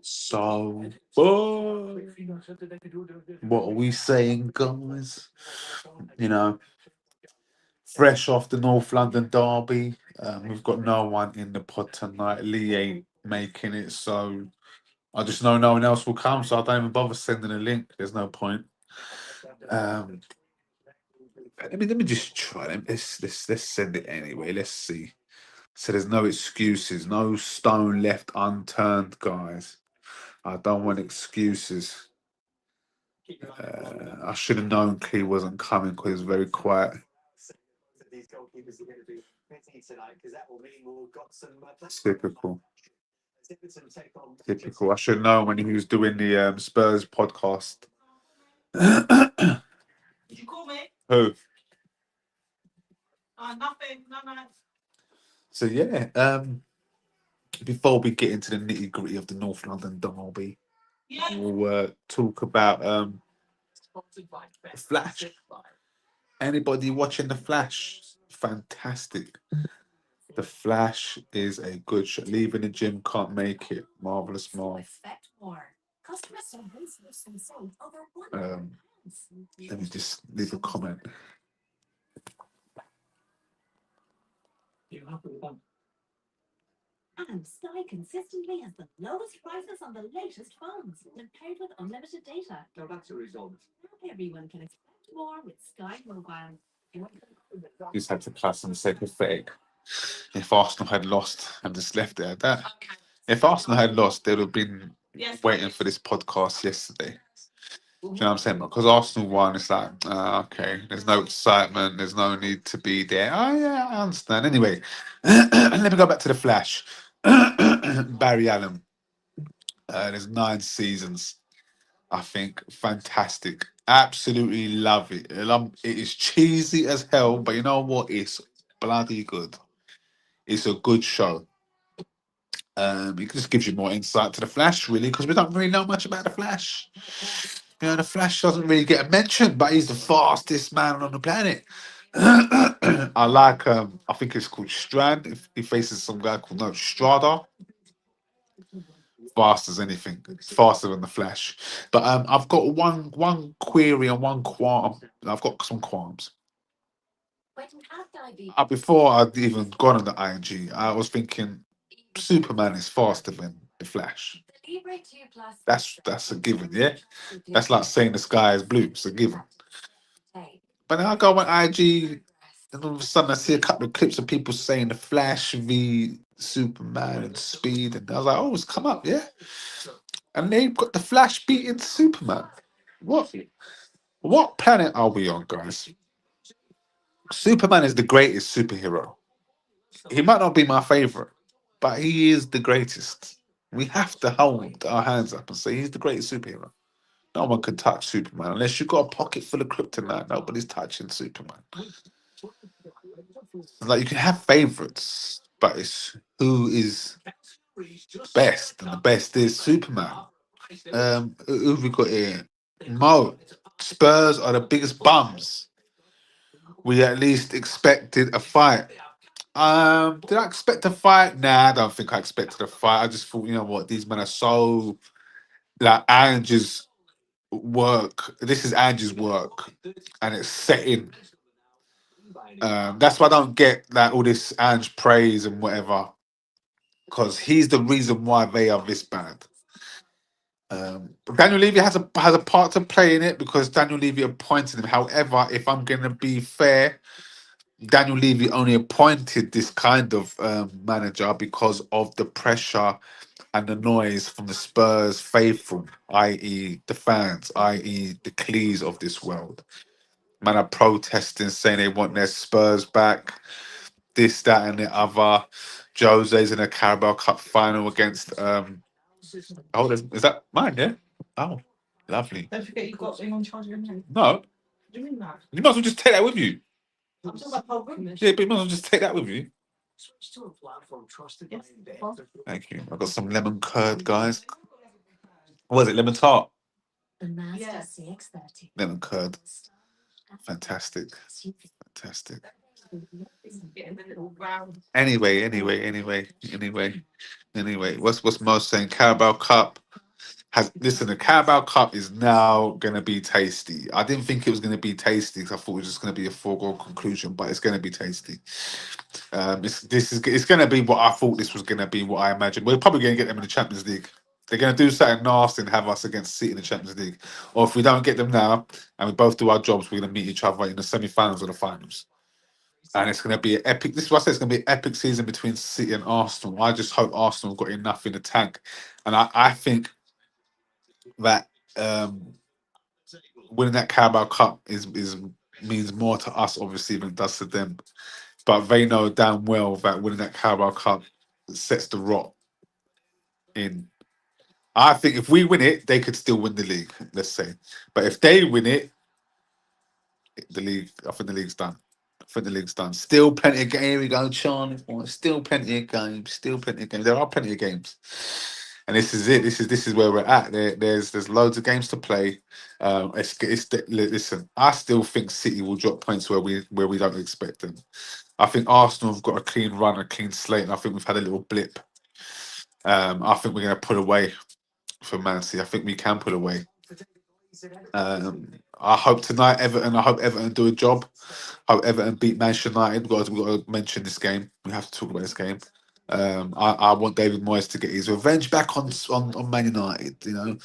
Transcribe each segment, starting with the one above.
So, what are we saying, guys? You know, fresh off the North London derby, we've got no one in the pod tonight. Lee ain't making it, so I just know no one else will come, so I don't even bother sending a link. There's no point. Um, let me just try. Let's send it anyway. Let's see. So there's no excuses, no stone left unturned, guys. I don't want excuses. I should have known Key wasn't coming because he was very quiet. Typical. Typical. I should have known when he was doing the Spurs podcast. Did you call me? Who? Nothing. No. So yeah, before we get into the nitty gritty of the North London derby, we'll talk about the Flash. Anybody watching the Flash? Fantastic. The Flash is a good show. Leaving the gym, can't make it. Marvelous Marv. Let me just leave a comment. And Sky consistently has the lowest prices on the latest phones and paired with unlimited data. No, that's a result. Now everyone can expect more with Sky Mobile. Just had to class and say pathetic. If Arsenal had lost and just left it at that. Okay. If Arsenal had lost, they would have been waiting for this podcast yesterday. Do you know what I'm saying? Because Arsenal won, it's like, okay, there's no excitement, there's no need to be there. Oh, yeah, I understand. Anyway, let me go back to the Flash. Barry Allen. There's 9 seasons. I think fantastic. Absolutely love it. It is cheesy as hell, but you know what? It's bloody good. It's a good show. It just gives you more insight to the Flash, really, because we don't really know much about the Flash. You know, the Flash doesn't really get a mention, but he's the fastest man on the planet. I like, I think it's called Strand. If he faces some guy called Strada. Fast as anything, faster than the Flash. But I've got one query and one qualm. I've got some qualms. Before I'd even gone on the IG, I was thinking Superman is faster than the Flash. That's a given, yeah. That's like saying the sky is blue. It's a given. But then I go on IG, and all of a sudden I see a couple of clips of people saying the Flash v Superman and speed, and I was like, oh, it's come up, yeah. And they've got the Flash beating Superman. What planet are we on, guys? Superman is the greatest superhero. He might not be my favorite, but he is the greatest. We have to hold our hands up and say he's the greatest superhero. No one can touch Superman unless you've got a pocket full of kryptonite. Nobody's touching Superman. Like, you can have favorites, but it's who is best, and the best is Superman. Who have we got here? Mo. Spurs are the biggest bums. We at least expected a fight. Did I expect a fight? Nah, I don't think I expected a fight. I just thought, you know what, these men are so like Angie's work. This is Angie's work, and it's setting. That's why I don't get like all this Ange praise and whatever, because he's the reason why they are this bad. Daniel Levy has a part to play in it because Daniel Levy appointed him. However, if I'm going to be fair, Daniel Levy only appointed this kind of manager because of the pressure and the noise from the Spurs faithful, i.e. the fans, i.e. the Clees of this world. Man are protesting, saying they want their Spurs back, this, that, and the other. Jose's in a Carabao Cup final against... is that mine, yeah? Oh, lovely. Don't forget you've got him on charge of your name. No, What do you mean that? you might as well just take that with you. I'm talking about Paul Goodness. Yeah, but you might as well just take that with you. Switch to a platform trusted Yes. Thank you. I've got some lemon curd, guys. What was it? Lemon tart? The Mazda Yeah. CX-30. Lemon curd. Fantastic. Fantastic. Getting the little round. Anyway. What's most saying? Carabao Cup the Carabao Cup is now gonna be tasty. I didn't think it was gonna be tasty because I thought it was just gonna be a foregone conclusion, but it's gonna be tasty. It's gonna be what I thought this was gonna be. What I imagined. We're probably gonna get them in the Champions League. They're gonna do something nasty and have us against City in the Champions League. Or if we don't get them now and we both do our jobs, we're gonna meet each other in the semi-finals or the finals. And it's going to be an epic. This is what I say. It's going to be an epic season between City and Arsenal. I just hope Arsenal got enough in the tank, and I think that winning that Carabao Cup is means more to us obviously than it does to them. But they know damn well that winning that Carabao Cup sets the rot in. I think if we win it, they could still win the league. Let's say, but if they win it, the league, I think the league's done. I think the league's done. Still plenty of games. Here we go, Charlie. Still plenty of games. Still plenty of games. There are plenty of games, and this is it. This is where we're at. There's loads of games to play. Listen. I still think City will drop points where we don't expect them. I think Arsenal have got a clean run, a clean slate, and I think we've had a little blip. I think we're going to pull away from Man City. I think we can pull away. I hope tonight I hope Everton do a job. I hope Everton beat Manchester United. We've got to mention this game. We have to talk about this game. I want David Moyes to get his revenge back on Man United. You know,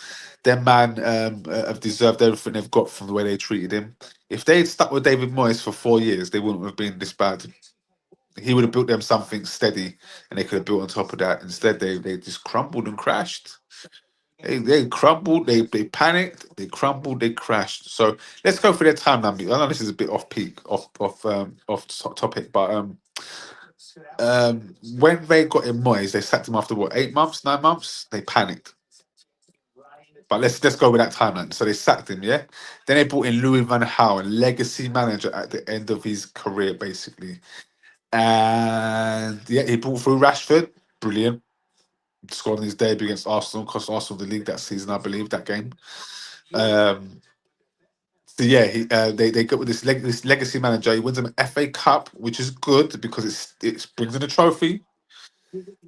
their man have deserved everything they've got from the way they treated him. If they had stuck with David Moyes for 4 years, they wouldn't have been this bad. He would have built them something steady, and they could have built on top of that. Instead, they just crumbled and crashed. They crumbled, they panicked, they crumbled, they crashed. So let's go for their timeline. I know this is a bit off topic, but when they got in Moyes, they sacked him after what, 8 months, 9 months? They panicked. But let's go with that timeline. So they sacked him, yeah. Then they brought in Louis van Gaal, a legacy manager at the end of his career, basically. And yeah, he brought through Rashford, brilliant. Scored on his debut against Arsenal, cost Arsenal the league that season, I believe, that game. So yeah, they got with this legacy manager. He wins them an FA Cup, which is good because it brings in a trophy,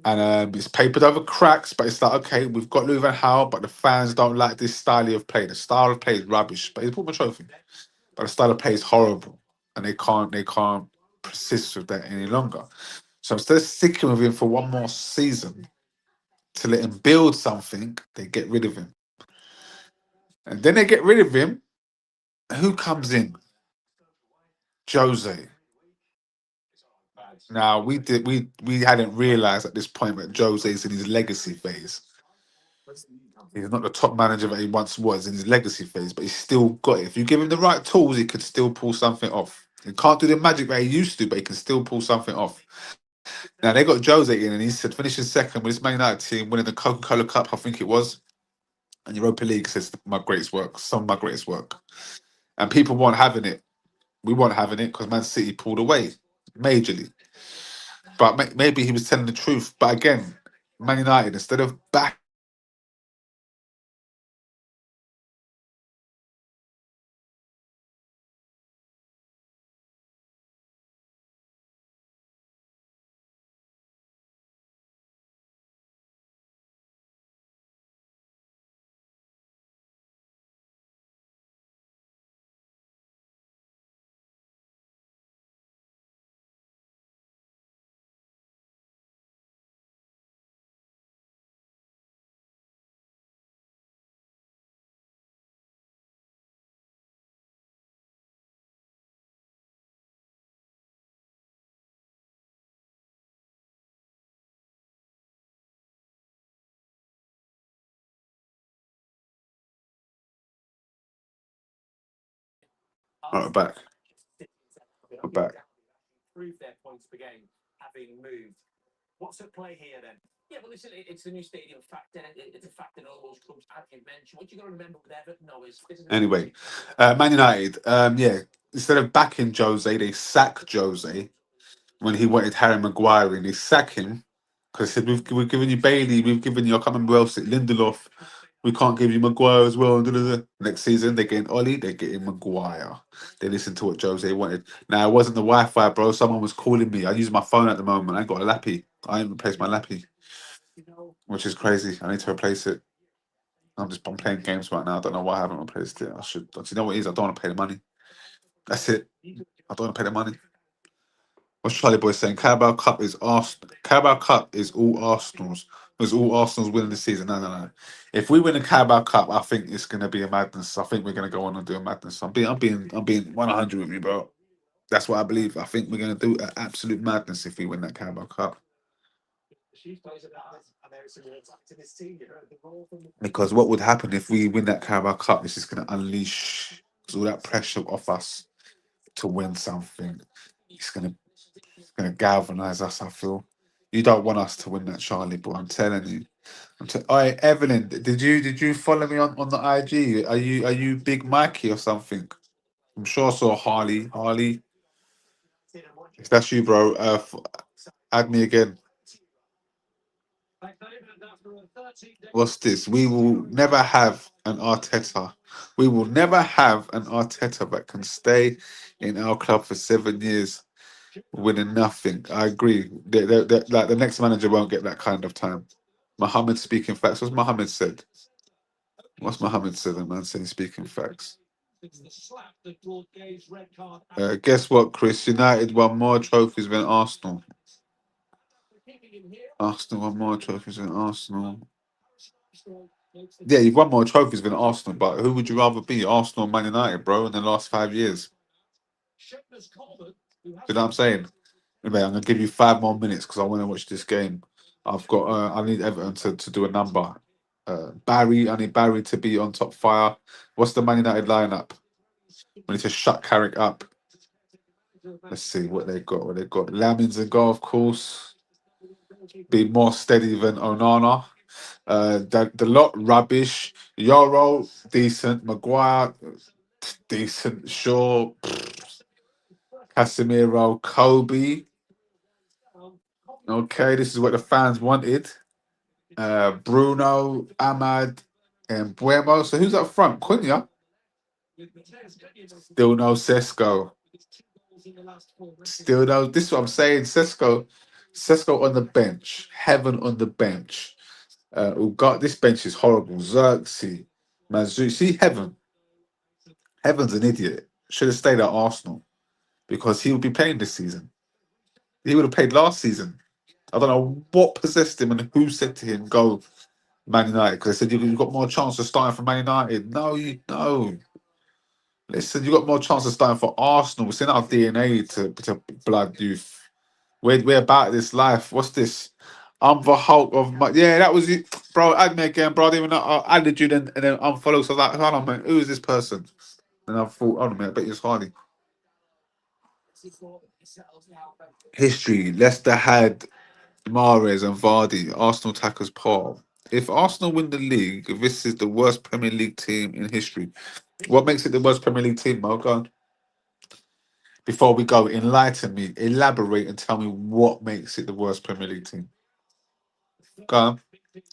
and it's papered over cracks. But it's like, okay, we've got Louis van Gaal, but the fans don't like this style of play. The style of play is rubbish, but he's brought them a trophy. But the style of play is horrible, and they can't persist with that any longer. So instead of sticking with him for one more season to let him build something, they get rid of him. And then they get rid of him. Who comes in? Jose. Now we hadn't realised at this point that Jose's in his legacy phase. He's not the top manager that he once was in his legacy phase, but he's still got it. If you give him the right tools, he could still pull something off. He can't do the magic that he used to, but he can still pull something off. Now they got Jose in, and he said finishing second with his Man United team, winning the Coca-Cola Cup, I think it was, and Europa League. Says my greatest work, some of my greatest work, and people weren't having it. We weren't having it because Man City pulled away majorly. But maybe he was telling the truth. But again, Man United, instead of back. Oh, we're back. We're back. Prove their points per game having moved. What's at play here then? Yeah, well, listen, it's a new stadium factor. It's a factor in all those clubs, as you mentioned. What you got to remember with Everton, no, is anyway, Man United. Yeah, instead of backing Jose, they sack Jose when he wanted Harry Maguire in. They sack him because they said we've given you Bailey, we've given you, I can't remember who else, Lindelof, We can't give you Maguire as well. Da, da, da. Next season, they're getting Ollie, they're getting Maguire. They listened to what Jose wanted. Now, it wasn't the Wi Fi, bro. Someone was calling me. I use my phone at the moment. I ain't got a lappy. I ain't replaced my lappy, which is crazy. I need to replace it. I'm playing games right now. I don't know why I haven't replaced it. I should. Do you know what it is? I don't want to pay the money. That's it. I don't want to pay the money. What's Charlie Boy saying? Carabao Cup is Arsenal. Carabao Cup is all Arsenal's. It's all Arsenal's winning the season. No, no, no. If we win the Carabao Cup, I think it's going to be a madness. I think we're going to go on and do a madness. I'm being 100 with you, bro. That's what I believe. I think we're going to do an absolute madness if we win that Carabao Cup. Because what would happen if we win that Carabao Cup? This is going to unleash all that pressure off us to win something. It's going to galvanize us. I feel you don't want us to win that, Charlie, but I'm telling you. Alright, Evelyn, did you follow me on the IG? Are you Big Mikey or something? I'm sure I saw Harley. If that's you, bro, add me again. What's this? We will never have an Arteta. We will never have an Arteta that can stay in our club for 7 years winning nothing. I agree. Like the next manager won't get that kind of time. Mohammed speaking facts. What's Mohammed said? What's Mohammed said? The man saying speaking facts. Guess what, Chris? United won more trophies than Arsenal. Arsenal won more trophies than Arsenal. Yeah, you've won more trophies than Arsenal, but who would you rather be, Arsenal or Man United, bro, in the last 5 years? Do you know what I'm saying? Anyway, I'm going to give you 5 more minutes because I want to watch this game. I've got. I need Everton to do a number. I need Barry to be on top fire. What's the Man United lineup? We need to shut Carrick up. Let's see what they got. Lamins and goal, of course. Be more steady than Onana. The lot rubbish. Yoro decent. Maguire decent. Shaw. Casemiro. Kobe. Okay, this is what the fans wanted. Bruno, Ahmad, and Buemo. So who's up front? Cunha. Still no Sesko. Still no. This is what I'm saying. Sesko on the bench. Heaven on the bench. This bench is horrible. Xerxes, Manzu. See, Heaven's an idiot. Should have stayed at Arsenal because he would be playing this season. He would have played last season. I don't know what possessed him and who said to him, go Man United, because they said you've got more chance of starting for Man United. No, you know. Listen, you've got more chance of starting for Arsenal. It's in our DNA to blood youth. We're about this life. What's this? I'm the Hulk of my... Yeah, that was it. Bro, add me again, bro. I didn't even know. I added you and then unfollow. So I was like, hold on, man. Who is this person? And I thought, hold on a minute. I bet it's Hardy. History. Leicester had Mahrez and Vardy. Arsenal attackers Paul. If Arsenal win the league, this is the worst Premier League team in history. What makes it the worst Premier League team, Mo? Go on. Before we go, enlighten me, elaborate, and tell me what makes it the worst Premier League team. Go on.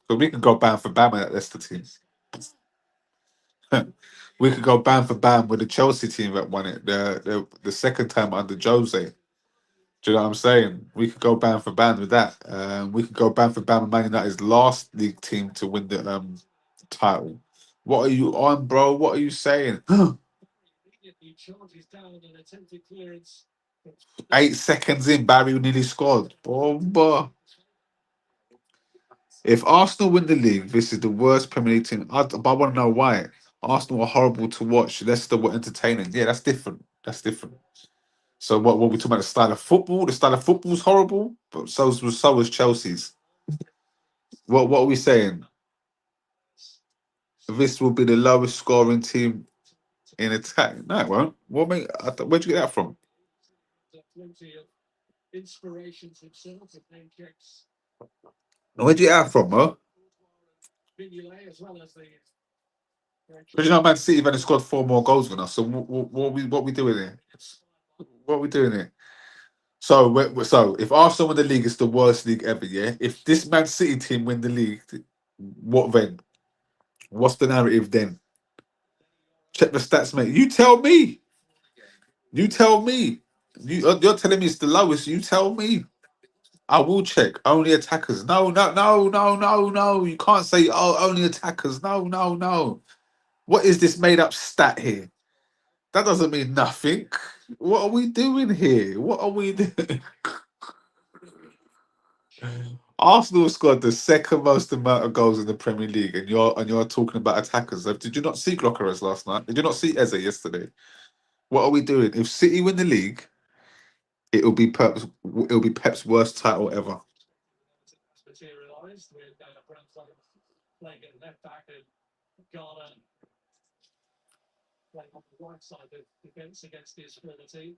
So we can go bam for bam with that Leicester team. We could go bam for bam with the Chelsea team that won it the second time under Jose. Do you know what I'm saying? We could go bam for bam with that. We could go bam for bam with Man United's last league team to win the title. What are you on, bro? What are you saying? 8 seconds in, Barry nearly scored. Bomba. If Arsenal win the league, this is the worst Premier League team. But I want to know why. Arsenal are horrible to watch. Leicester were entertaining. Yeah, that's different. So what we talking about? The style of football? The style of football is horrible, but so was Chelsea's. What are we saying? This will be the lowest scoring team in attack. No, it won't. Where'd you get that from? Where'd you get that from, Mo? But you know, Man City have scored 4 more goals than us. So what we doing here? What are we doing here? So if Arsenal win the league, it's the worst league ever. Yeah. If this Man City team win the league, what then? What's the narrative then? Check the stats, mate. You tell me. You tell me. You're telling me it's the lowest. You tell me. I will check. Only attackers. No, no, no, no, no, no. You can't say, oh, only attackers. No, no, no. What is this made up stat here? That doesn't mean nothing. What are we doing here? What are we doing? Arsenal scored the second most amount of goals in the Premier League, and you're talking about attackers. Did you not see Glockeres last night? Did you not see Eze yesterday? What are we doing? If City win the league, it'll be Pep's worst title ever. Materialised with Brentford playing at left back and Ghana playing on the right side of defence against his former team.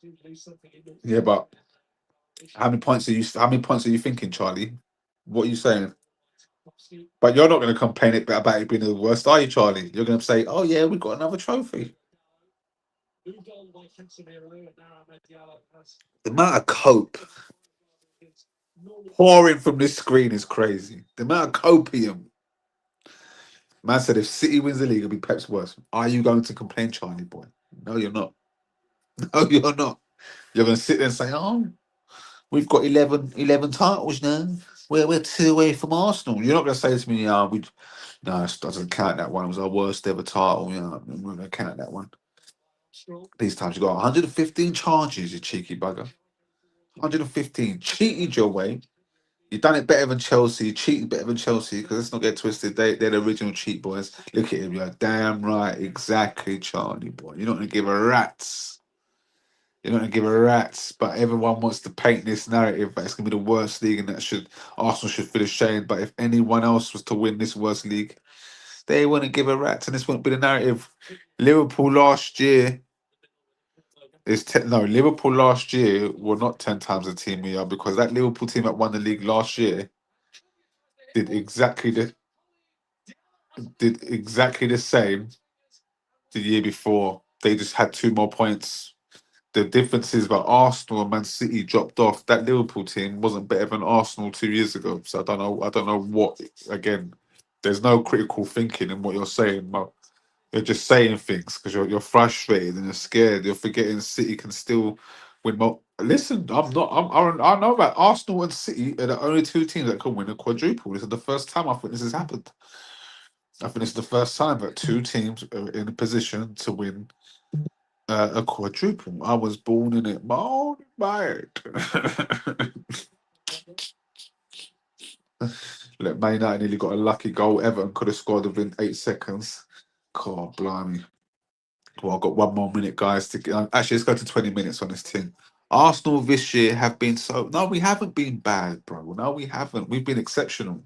Do lose something in the Yeah, but how many points are you thinking, Charlie? What are you saying? But you're not going to complain about it being the worst, are you, Charlie? You're going to say, "Oh yeah, we've got another trophy." moved on by Casemiro and now Ahmed Diallo has The amount of cope normal pouring from this screen is crazy. The amount of copium. Man said if City wins the league, it'll be Pep's worst. Are you going to complain, Charlie boy? No, you're not. No, you're not. You're going to sit there and say, "Oh, we've got 11 titles now. We're 2 away from Arsenal." You're not going to say to me, no, it doesn't count that one. It was our worst ever title. We're not going to count that one." strong. These times you got 115 charges, you cheeky bugger. 115. Cheated your way. You done it better than Chelsea. You cheated better than Chelsea, because let's not get twisted. They're the original cheat boys. Look at him. You're damn right. Exactly, Charlie boy. You're not going to give a rat's. You're not going to give a rat's. But everyone wants to paint this narrative that it's going to be the worst league and that Arsenal should feel ashamed. But if anyone else was to win this worst league, they wouldn't give a rat's. And this wouldn't be the narrative. Liverpool last year Liverpool last year were not 10 times the team we are, because that Liverpool team that won the league last year did exactly the same the year before. They just had 2 more points. The difference is that Arsenal and Man City dropped off. That Liverpool team wasn't better than Arsenal 2 years ago. So I don't know what. Again, there's no critical thinking in what you're saying. But you're just saying things because you're frustrated and you're scared. You're forgetting City can still win more. Listen, I know that Arsenal and City are the only 2 teams that can win a quadruple. This is the first time I think this has happened. I think it's the first time that 2 teams are in a position to win a quadruple. I was born in it. Born by it. Look, Man United nearly got a lucky goal. Everton could have scored within 8 seconds. God, blimey. Well, I've got 1 more minute, guys. Actually, let's go to 20 minutes on this thing. Arsenal this year have been no, we haven't been bad, bro. No, we haven't. We've been exceptional.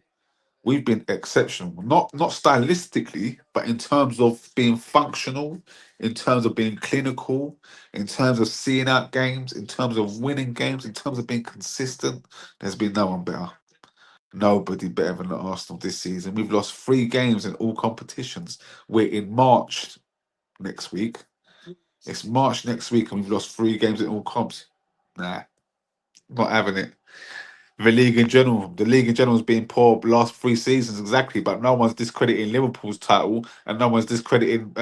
We've been exceptional. Not stylistically, but in terms of being functional, in terms of being clinical, in terms of seeing out games, in terms of winning games, in terms of being consistent. There's been no one better. Nobody better than Arsenal this season. We've lost 3 games in all competitions. We're in March next week. It's March next week and we've lost 3 games in all comps. Nah, not having it. The league in general has been poor the last 3 seasons, exactly, but no one's discrediting Liverpool's title and no one's discrediting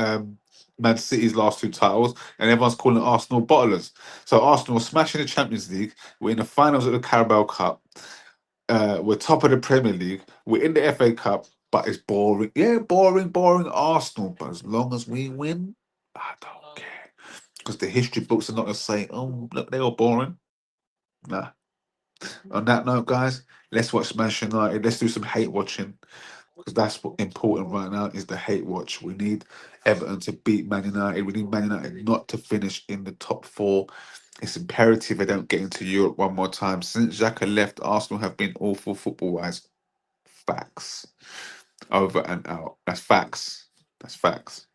Man City's last 2 titles, and everyone's calling Arsenal bottlers. So Arsenal are smashing the Champions League. We're in the finals of the Carabao Cup. We're top of the Premier League. We're in the FA Cup, but it's boring. Yeah, boring Arsenal. But as long as we win, I don't care. Because the history books are not going to say, "Oh, look, they were boring." Nah. On that note, guys, let's watch Manchester United. Let's do some hate watching, because that's what's important right now, is the hate watch. We need Everton to beat Man United. We need Man United not to finish in the top 4. It's imperative they don't get into Europe one more time. Since Xhaka left, Arsenal have been awful football-wise. Facts. Over and out. That's facts. That's facts.